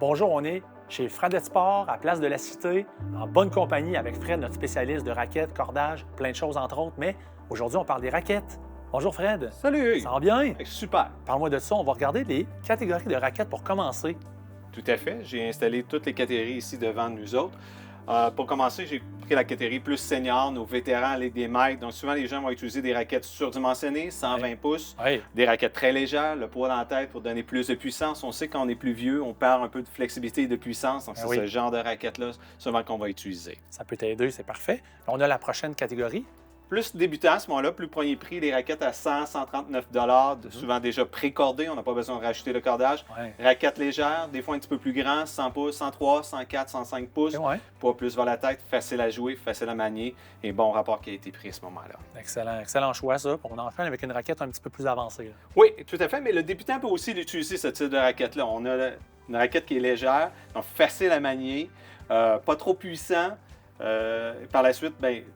Bonjour, on est chez Fradette Sport, à Place de la Cité, en bonne compagnie avec Fred, notre spécialiste de raquettes, cordage, plein de choses entre autres. Mais aujourd'hui, on parle des raquettes. Bonjour Fred. Salut! Ça va bien? Hey, super! Parle-moi de ça. On va regarder les catégories de raquettes pour commencer. Tout à fait. J'ai installé toutes les catégories ici devant nous autres. Pour commencer, j'ai pris la catégorie plus senior, nos vétérans, Ligue des maîtres. Donc souvent, les gens vont utiliser des raquettes surdimensionnées, 120 pouces, Oui. des raquettes très légères, le poids dans la tête pour donner plus de puissance. On sait qu'on est plus vieux, on perd un peu de flexibilité et de puissance. Donc c'est oui. ce genre de raquette-là souvent qu'on va utiliser. Ça peut t'aider, c'est parfait. On a la prochaine catégorie. Plus débutant à ce moment-là, plus premier prix, des raquettes à 100, 139 souvent déjà pré-cordées, on n'a pas besoin de rajouter le cordage. Ouais. Raquettes légères, des fois un petit peu plus grand, 100 pouces, 103, 104, 105 pouces. Ouais. Poids plus vers la tête, facile à jouer, facile à manier et bon rapport qui a été pris à ce moment-là. Excellent, excellent choix ça. On enchaîne avec une raquette un petit peu plus avancée. Là. Oui, tout à fait, mais le débutant peut aussi l'utiliser, ce type de raquette-là. On a une raquette qui est légère, donc facile à manier, pas trop puissant. Par la suite,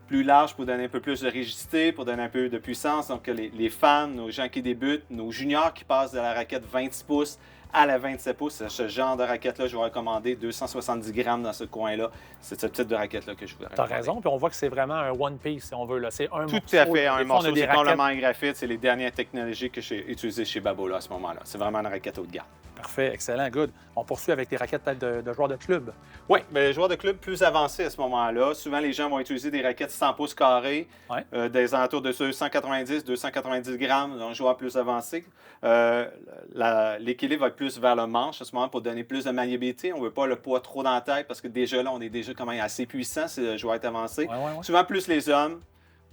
plus large pour donner un peu plus de rigidité, pour donner un peu de puissance. Donc, les femmes, nos gens qui débutent, nos juniors qui passent de la raquette 26 pouces à la 27 pouces, c'est ce genre de raquette-là, je vais recommander 270 grammes dans ce coin-là. C'est ce type de raquette-là que je voudrais recommander. Tu as raison, puis on voit que c'est vraiment un one piece, si on veut. C'est un morceau. Tout à fait, un Des fois, on a morceau. des C'est raquettes. complètement en graphite. C'est les dernières technologies que j'ai utilisées chez Babolat à ce moment-là. C'est vraiment une raquette haut de gamme. Parfait, excellent, good. On poursuit avec des raquettes peut-être de joueurs de club. Oui, mais les joueurs de club plus avancés à ce moment-là, souvent les gens vont utiliser des raquettes 100 pouces carrés, Ouais. des alentours de 190, 290 grammes, donc joueurs plus avancés. L'équilibre va être plus vers le manche à ce moment pour donner plus de maniabilité. On ne veut pas le poids trop dans la tête parce que déjà là, on est déjà quand même assez puissant si le joueur est avancé. Ouais. Souvent plus les hommes.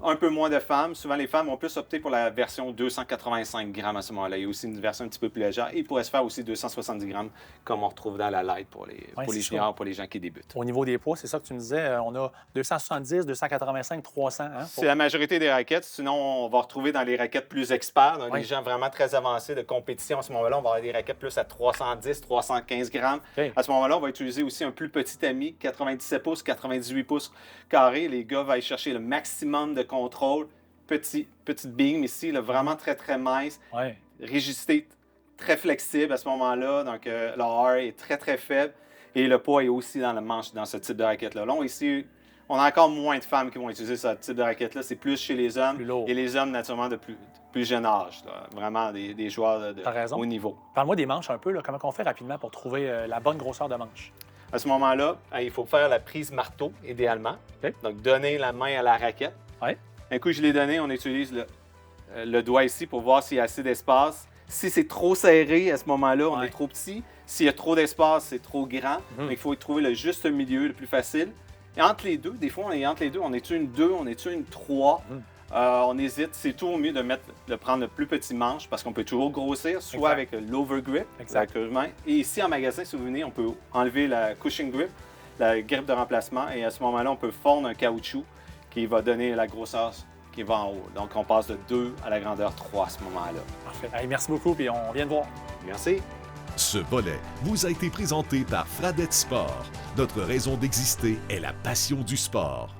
Un peu moins de femmes. Souvent, les femmes vont plus opter pour la version 285 grammes à ce moment-là. Il y a aussi une version un petit peu plus légère. Et il pourrait se faire aussi 270 grammes, comme on retrouve dans la light pour les juniors, pour les gens qui débutent. Au niveau des poids, c'est ça que tu me disais, on a 270, 285, 300. Hein, C'est la majorité des raquettes. Sinon, on va retrouver dans les raquettes plus experts, dans les gens vraiment très avancés de compétition. À ce moment-là, on va avoir des raquettes plus à 310, 315 grammes. Okay. À ce moment-là, on va utiliser aussi un plus petit ami, 97 pouces, 98 pouces carrés. Les gars vont aller chercher le maximum de contrôle. Petite beam ici, là, vraiment très, très mince. Ouais. Rigidité très flexible à ce moment-là. Donc, le R est très, très faible. Et le poids est aussi dans le manche dans ce type de raquette-là. Là, ici, on a encore moins de femmes qui vont utiliser ce type de raquette-là. C'est plus chez les hommes. Et les hommes, naturellement, de plus jeune âge. Là. Vraiment des joueurs de haut niveau. Parle-moi des manches un peu. Là. Comment on fait rapidement pour trouver la bonne grosseur de manche? À ce moment-là, il faut faire la prise marteau, idéalement. Okay. Donc, donner la main à la raquette. Ouais. Un coup, je l'ai donné, on utilise le doigt ici pour voir s'il y a assez d'espace. Si c'est trop serré, à ce moment-là, on est trop petit. S'il y a trop d'espace, c'est trop grand. Donc, il faut trouver le juste milieu, le plus facile. Et entre les deux, des fois, on est entre les deux. On est-tu une 2, on est-tu une 3? On hésite. C'est toujours mieux de prendre le plus petit manche parce qu'on peut toujours grossir, soit avec l'overgrip, exactement. Et ici, en magasin, si vous venez, on peut enlever la cushion grip, la grippe de remplacement. Et à ce moment-là, on peut fondre un caoutchouc qui va donner la grosseur qui va en haut. Donc, on passe de 2 à la grandeur 3 à ce moment-là. Parfait. Allez, merci beaucoup, puis on vient de voir. Merci. Ce volet vous a été présenté par Fradette Sport. Notre raison d'exister est la passion du sport.